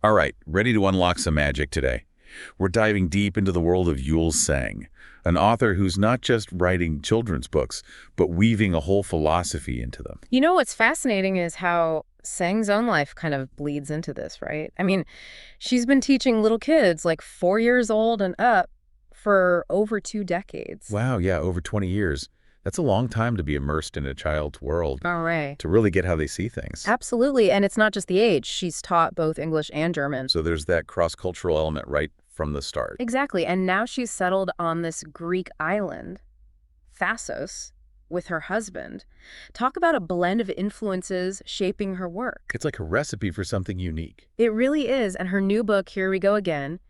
All right, ready to unlock some magic today. We're diving deep into the world of Yul Tseng, an author who's not just writing children's books, but weaving a whole philosophy into them. You know what's fascinating is how Sang's own life kind of bleeds into this, right? I mean, she's been teaching little kids like 4 years old and up for over 2 decades. Wow, yeah, over 20 years. That's a long time to be immersed in a child's world, All right. to really get how they see things. Absolutely. And it's not just the age. She's taught both English and German. So there's that cross-cultural element right from the start. Exactly. And now she's settled on this Greek island, Thassos, with her husband. Talk about a blend of influences shaping her work. It's like a recipe for something unique. It really is. And her new book, Here We Go Again,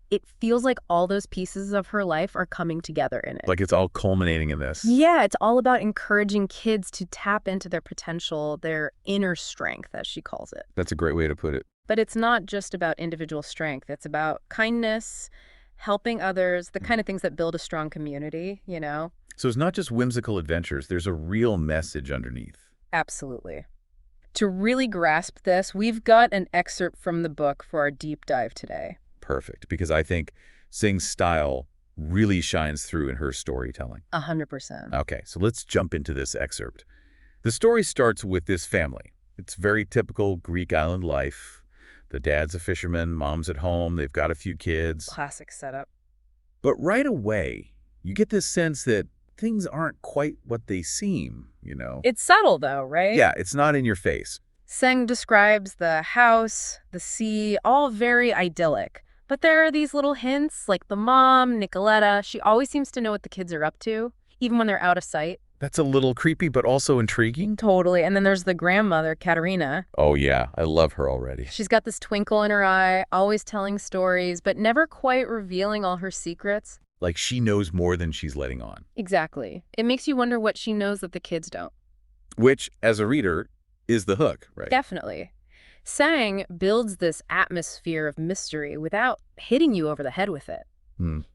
it feels like all those pieces of her life are coming together in it. Like it's all culminating in this. Yeah, it's all about encouraging kids to tap into their potential, their inner strength, as she calls it. That's a great way to put it. But it's not just about individual strength. It's about kindness, helping others, the kind of things that build a strong community, you know? So it's not just whimsical adventures, there's a real message underneath. Absolutely. To really grasp this, we've got an excerpt from the book for our deep dive today. Perfect, because I think Singh's style really shines through in her storytelling. 100%. Okay, so let's jump into this excerpt. The story starts with this family. It's very typical Greek island life. The dad's a fisherman, mom's at home, they've got a few kids. Classic setup. But right away, you get this sense that things aren't quite what they seem, you know? It's subtle, though, right? Yeah, it's not in your face. Seng describes the house, the sea, all very idyllic. But there are these little hints, like the mom, Nicoletta. She always seems to know what the kids are up to, even when they're out of sight. That's a little creepy, but also intriguing. Totally. And then there's the grandmother, Katerina. Oh yeah, I love her already. She's got this twinkle in her eye, always telling stories, but never quite revealing all her secrets. Like she knows more than she's letting on. Exactly. It makes you wonder what she knows that the kids don't. Which, as a reader, is the hook, right? Definitely. Sang builds this atmosphere of mystery without hitting you over the head with it.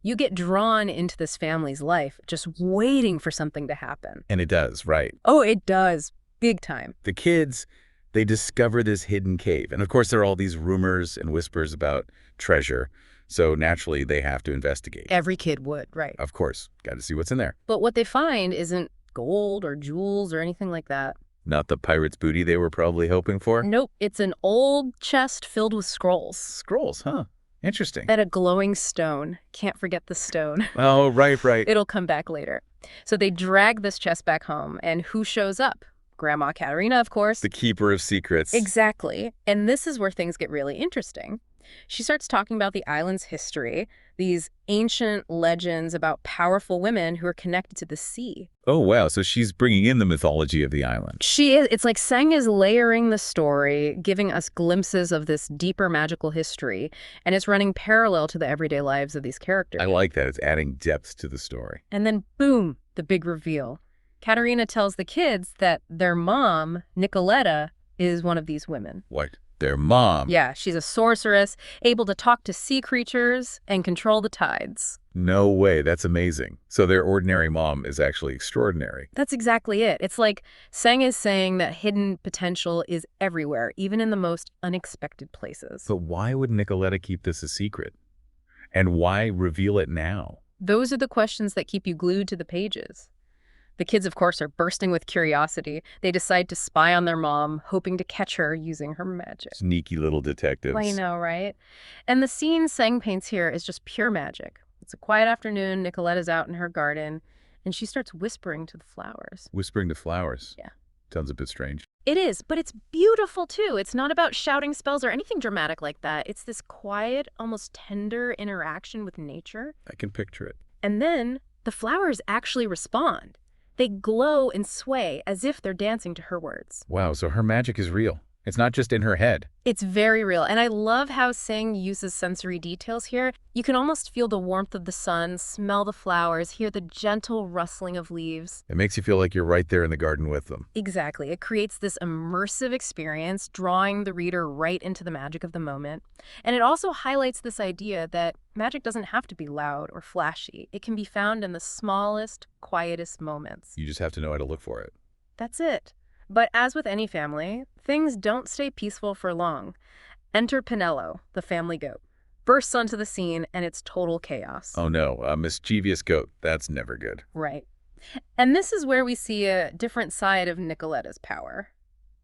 You get drawn into this family's life, just waiting for something to happen. And it does, right? Oh, it does. Big time. The kids, they discover this hidden cave. And of course, there are all these rumors and whispers about treasure. So naturally, they have to investigate. Every kid would, right. Of course, got to see what's in there. But what they find isn't gold or jewels or anything like that. Not the pirate's booty they were probably hoping for? Nope. It's an old chest filled with scrolls. Scrolls, huh? Interesting. And a glowing stone. Can't forget the stone. Oh, right, right. It'll come back later. So they drag this chest back home, and who shows up? Grandma Katerina, of course. The keeper of secrets. Exactly. And this is where things get really interesting. She starts talking about the island's history, these ancient legends about powerful women who are connected to the sea. Oh, wow. So she's bringing in the mythology of the island. She is. It's like Seng is layering the story, giving us glimpses of this deeper magical history, and it's running parallel to the everyday lives of these characters. I like that. It's adding depth to the story. And then, boom, the big reveal. Katerina tells the kids that their mom, Nicoletta, is one of these women. What? Their mom? Yeah, she's a sorceress, able to talk to sea creatures and control the tides. No way. That's amazing. So their ordinary mom is actually extraordinary. That's exactly it. It's like Seng is saying that hidden potential is everywhere, even in the most unexpected places. But why would Nicoletta keep this a secret? And why reveal it now? Those are the questions that keep you glued to the pages. The kids, of course, are bursting with curiosity. They decide to spy on their mom, hoping to catch her using her magic. Sneaky little detectives. I know, right? And the scene Seng paints here is just pure magic. It's a quiet afternoon. Nicoletta's out in her garden, and she starts whispering to the flowers. Whispering to flowers. Yeah. Sounds a bit strange. It is, but it's beautiful, too. It's not about shouting spells or anything dramatic like that. It's this quiet, almost tender interaction with nature. I can picture it. And then the flowers actually respond. They glow and sway as if they're dancing to her words. Wow, so her magic is real. It's not just in her head. It's very real. And I love how Sing uses sensory details here. You can almost feel the warmth of the sun, smell the flowers, hear the gentle rustling of leaves. It makes you feel like you're right there in the garden with them. Exactly. It creates this immersive experience, drawing the reader right into the magic of the moment. And it also highlights this idea that magic doesn't have to be loud or flashy. It can be found in the smallest, quietest moments. You just have to know how to look for it. That's it. But as with any family, things don't stay peaceful for long. Enter Pinello, the family goat. Bursts onto the scene, and it's total chaos. Oh no, a mischievous goat. That's never good. Right. And this is where we see a different side of Nicoletta's power.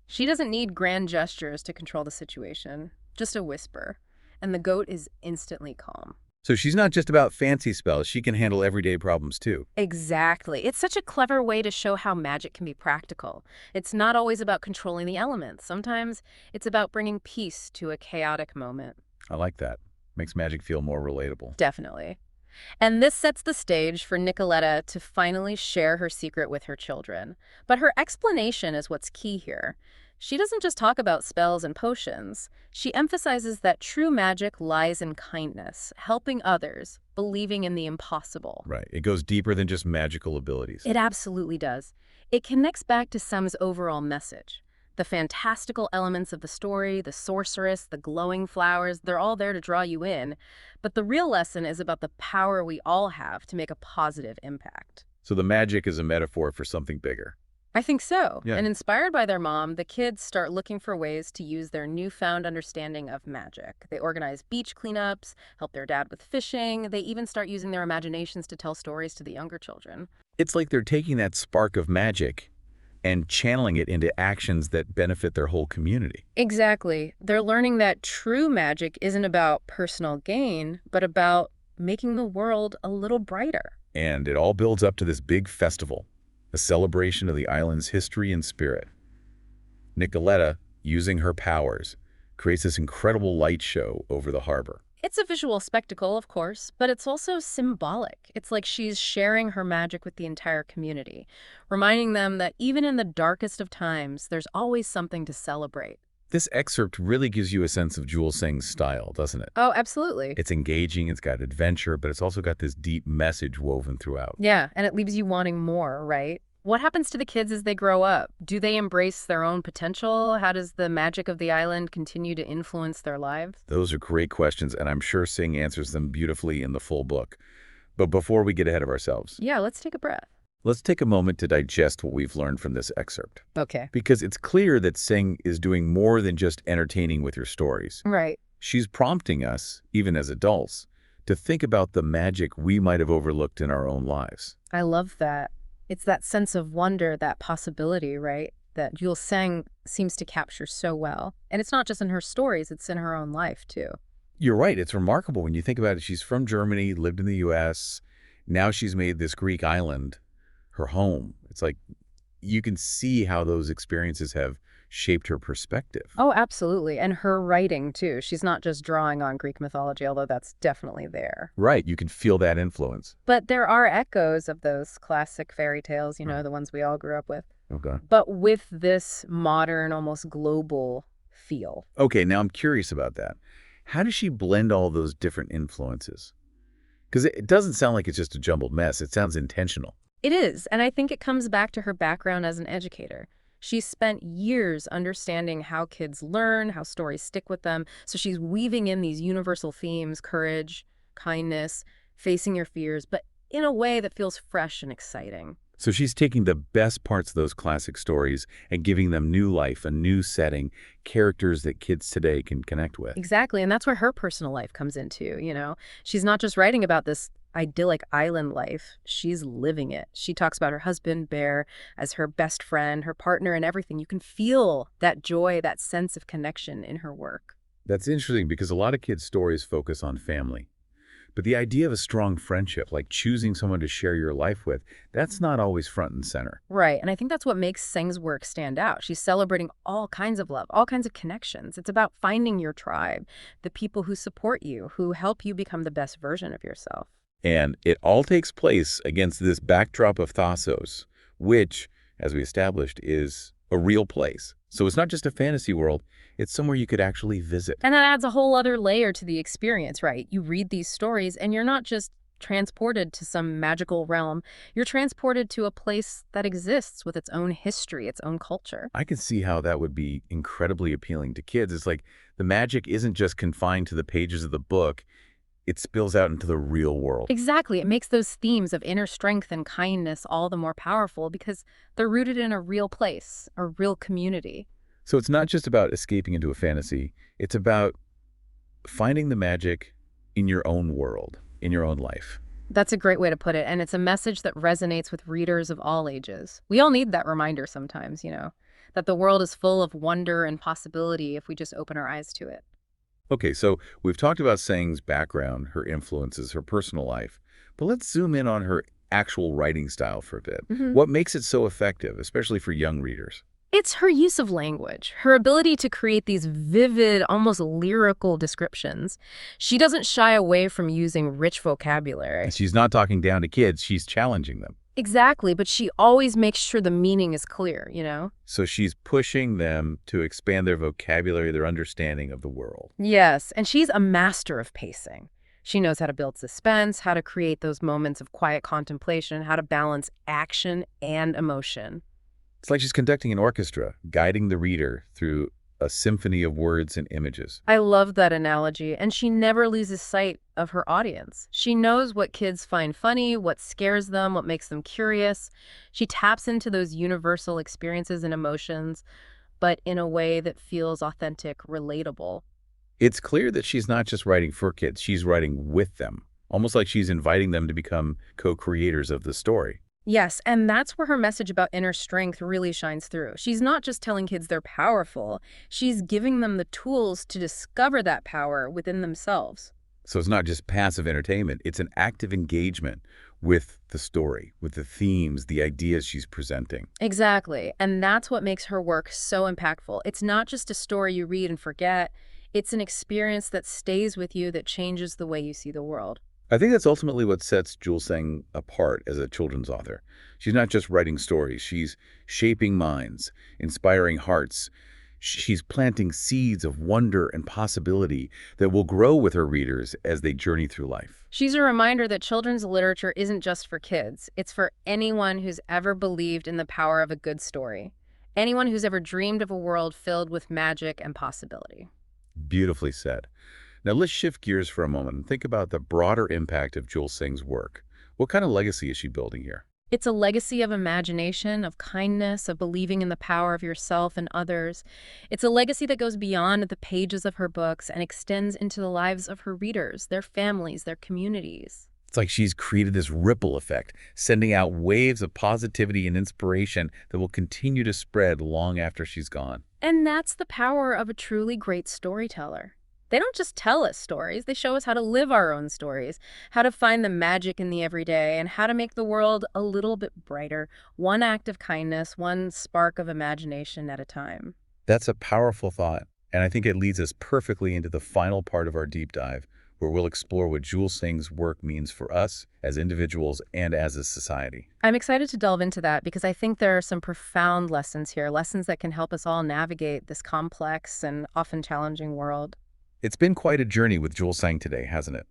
She doesn't need grand gestures to control the situation, just a whisper, and the goat is instantly calm. So she's not just about fancy spells. She can handle everyday problems too. Exactly. It's such a clever way to show how magic can be practical. It's not always about controlling the elements. Sometimes it's about bringing peace to a chaotic moment. I like that. Makes magic feel more relatable. Definitely. And this sets the stage for Nicoletta to finally share her secret with her children. But her explanation is what's key here. She doesn't just talk about spells and potions. She emphasizes that true magic lies in kindness, helping others, believing in the impossible. Right. It goes deeper than just magical abilities. It absolutely does. It connects back to Sem's overall message. The fantastical elements of the story, the sorceress, the glowing flowers, they're all there to draw you in. But the real lesson is about the power we all have to make a positive impact. So the magic is a metaphor for something bigger. I think so. Yeah. And inspired by their mom, the kids start looking for ways to use their newfound understanding of magic. They organize beach cleanups, help their dad with fishing. They even start using their imaginations to tell stories to the younger children. It's like they're taking that spark of magic and channeling it into actions that benefit their whole community. Exactly. They're learning that true magic isn't about personal gain, but about making the world a little brighter. And it all builds up to this big festival, a celebration of the island's history and spirit. Nicoletta, using her powers, creates this incredible light show over the harbor. It's a visual spectacle, of course, but it's also symbolic. It's like she's sharing her magic with the entire community, reminding them that even in the darkest of times, there's always something to celebrate. This excerpt really gives you a sense of Jewel Seng's style, doesn't it? Oh, absolutely. It's engaging, it's got adventure, but it's also got this deep message woven throughout. Yeah, and it leaves you wanting more, right? What happens to the kids as they grow up? Do they embrace their own potential? How does the magic of the island continue to influence their lives? Those are great questions, and I'm sure Sing answers them beautifully in the full book. But before we get ahead of ourselves, Yeah, let's take a breath. let's take a moment to digest what we've learned from this excerpt. Okay. Because it's clear that Sing is doing more than just entertaining with her stories. Right. She's prompting us, even as adults, to think about the magic we might have overlooked in our own lives. I love that. It's that sense of wonder, that possibility, right? That Jules Seng seems to capture so well. And it's not just in her stories, it's in her own life, too. You're right. It's remarkable when you think about it. She's from Germany, lived in the U.S. Now she's made this Greek island her home. It's like you can see how those experiences have shaped her perspective. Oh, absolutely. And her writing, too. She's not just drawing on Greek mythology, although that's definitely there. Right. You can feel that influence. But there are echoes of those classic fairy tales, the ones we all grew up with. Okay. But with this modern, almost global feel. Okay, now I'm curious about that. How does she blend all those different influences? Because it doesn't sound like it's just a jumbled mess. It sounds intentional. It is, and I think it comes back to her background as an educator. She's spent years understanding how kids learn, how stories stick with them, so she's weaving in these universal themes, courage, kindness, facing your fears, but in a way that feels fresh and exciting. So she's taking the best parts of those classic stories and giving them new life, a new setting, characters that kids today can connect with. Exactly, and that's where her personal life comes into. She's not just writing about this idyllic island life, she's living it. She talks about her husband, Bear, as her best friend, her partner, and everything. You can feel that joy, that sense of connection in her work. That's interesting because a lot of kids' stories focus on family. But the idea of a strong friendship, like choosing someone to share your life with, that's not always front and center. Right, and I think that's what makes Seng's work stand out. She's celebrating all kinds of love, all kinds of connections. It's about finding your tribe, the people who support you, who help you become the best version of yourself. And it all takes place against this backdrop of Thassos, which, as we established, is a real place. So it's not just a fantasy world, it's somewhere you could actually visit. And that adds a whole other layer to the experience, right? You read these stories and you're not just transported to some magical realm, you're transported to a place that exists with its own history, its own culture. I can see how that would be incredibly appealing to kids. It's like the magic isn't just confined to the pages of the book, it spills out into the real world. Exactly. It makes those themes of inner strength and kindness all the more powerful because they're rooted in a real place, a real community. So it's not just about escaping into a fantasy. It's about finding the magic in your own world, in your own life. That's a great way to put it, and it's a message that resonates with readers of all ages. We all need that reminder sometimes, that the world is full of wonder and possibility if we just open our eyes to it. Okay, so we've talked about Seng's background, her influences, her personal life, but let's zoom in on her actual writing style for a bit. Mhm. What makes it so effective, especially for young readers? It's her use of language, her ability to create these vivid, almost lyrical descriptions. She doesn't shy away from using rich vocabulary. And she's not talking down to kids, she's challenging them. Exactly, but she always makes sure the meaning is clear. So she's pushing them to expand their vocabulary, their understanding of the world. Yes, and she's a master of pacing. She knows how to build suspense, how to create those moments of quiet contemplation, how to balance action and emotion. It's like she's conducting an orchestra, guiding the reader through a symphony of words and images. I love that analogy, and she never loses sight of her audience. She knows what kids find funny, what scares them, what makes them curious. She taps into those universal experiences and emotions, but in a way that feels authentic, relatable. It's clear that she's not just writing for kids, she's writing with them, almost like she's inviting them to become co-creators of the story. Yes, and that's where her message about inner strength really shines through. She's not just telling kids they're powerful, she's giving them the tools to discover that power within themselves. So it's not just passive entertainment, it's an active engagement with the story, with the themes, the ideas she's presenting. Exactly, and that's what makes her work so impactful. It's not just a story you read and forget, it's an experience that stays with you that changes the way you see the world. I think that's ultimately what sets Jules Seng apart as a children's author. She's not just writing stories, she's shaping minds, inspiring hearts. She's planting seeds of wonder and possibility that will grow with her readers as they journey through life. She's a reminder that children's literature isn't just for kids, it's for anyone who's ever believed in the power of a good story, anyone who's ever dreamed of a world filled with magic and possibility. Beautifully said. Now let's shift gears for a moment and think about the broader impact of Jules Seng's work. What kind of legacy is she building here? It's a legacy of imagination, of kindness, of believing in the power of yourself and others. It's a legacy that goes beyond the pages of her books and extends into the lives of her readers, their families, their communities. It's like she's created this ripple effect, sending out waves of positivity and inspiration that will continue to spread long after she's gone. And that's the power of a truly great storyteller. They don't just tell us stories, they show us how to live our own stories, how to find the magic in the everyday, and how to make the world a little bit brighter, one act of kindness, one spark of imagination at a time. That's a powerful thought, and I think it leads us perfectly into the final part of our deep dive, where we'll explore what Jules Seng's work means for us as individuals and as a society. I'm excited to delve into that because I think there are some profound lessons here, lessons that can help us all navigate this complex and often challenging world. It's been quite a journey with Jules Seng today, hasn't it?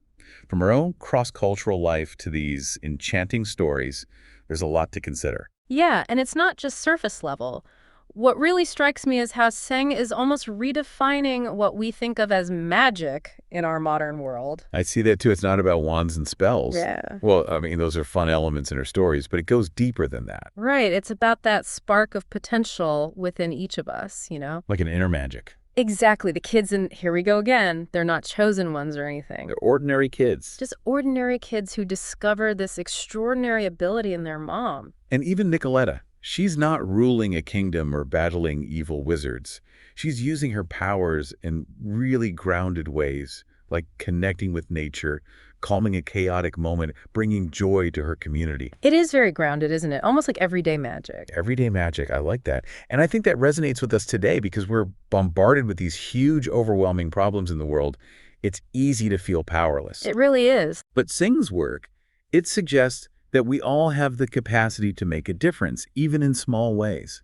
From her own cross-cultural life to these enchanting stories, there's a lot to consider. Yeah, and it's not just surface level. What really strikes me is how Seng is almost redefining what we think of as magic in our modern world. I see that too. It's not about wands and spells. Yeah. Well, I mean, those are fun elements in her stories, but it goes deeper than that, Right, it's about that spark of potential within each of us. like an inner magic. Exactly, the kids, and here we go again, they're not chosen ones or anything. They're ordinary kids. Just ordinary kids who discover this extraordinary ability in their mom. And even Nicoletta, she's not ruling a kingdom or battling evil wizards. She's using her powers in really grounded ways, like connecting with nature, calming a chaotic moment, bringing joy to her community. It is very grounded, isn't it? Almost like everyday magic. Everyday magic, I like that. And I think that resonates with us today because we're bombarded with these huge, overwhelming problems in the world. It's easy to feel powerless. It really is. But Singh's work, it suggests that we all have the capacity to make a difference, even in small ways.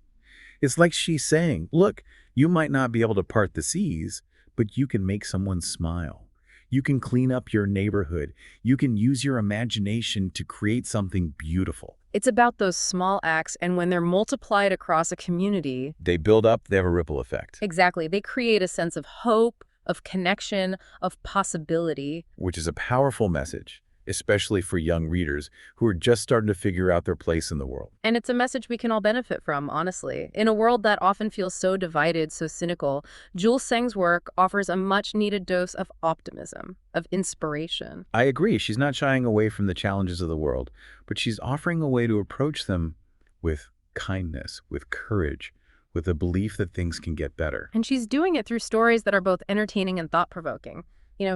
It's like she's saying, look, you might not be able to part the seas, but you can make someone smile. You can clean up your neighborhood. You can use your imagination to create something beautiful. It's about those small acts, and when they're multiplied across a community, They build up, they have a ripple effect, exactly, they create a sense of hope, of connection, of possibility. which is a powerful message. especially for young readers who are just starting to figure out their place in the world. And it's a message we can all benefit from, honestly. In a world that often feels so divided, so cynical, Jules Seng's work offers a much-needed dose of optimism, of inspiration. I agree, she's not shying away from the challenges of the world, but she's offering a way to approach them with kindness, with courage, with the belief that things can get better. And she's doing it through stories that are both entertaining and thought-provoking.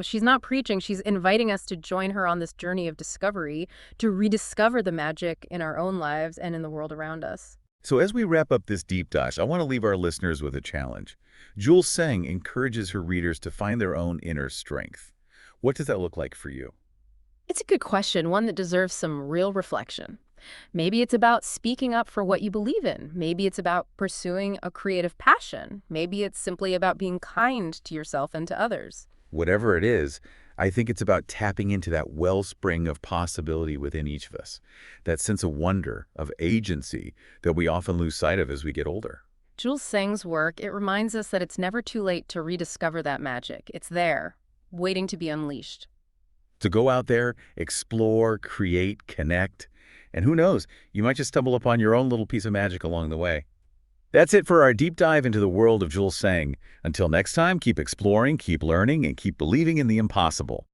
She's not preaching, she's inviting us to join her on this journey of discovery, to rediscover the magic in our own lives and in the world around us. So as we wrap up this deep dive, I want to leave our listeners with a challenge. Jules Seng encourages her readers to find their own inner strength. What does that look like for you? It's a good question, one that deserves some real reflection. Maybe it's about speaking up for what you believe in. Maybe it's about pursuing a creative passion. Maybe it's simply about being kind to yourself and to others. Whatever it is, I think it's about tapping into that wellspring of possibility within each of us, that sense of wonder, of agency that we often lose sight of as we get older. Jules Seng's work, it reminds us that it's never too late to rediscover that magic. It's there, waiting to be unleashed. To go out there, explore, create, connect, and who knows, you might just stumble upon your own little piece of magic along the way. That's it for our deep dive into the world of Jules Seng. Until next time, keep exploring, keep learning, and keep believing in the impossible.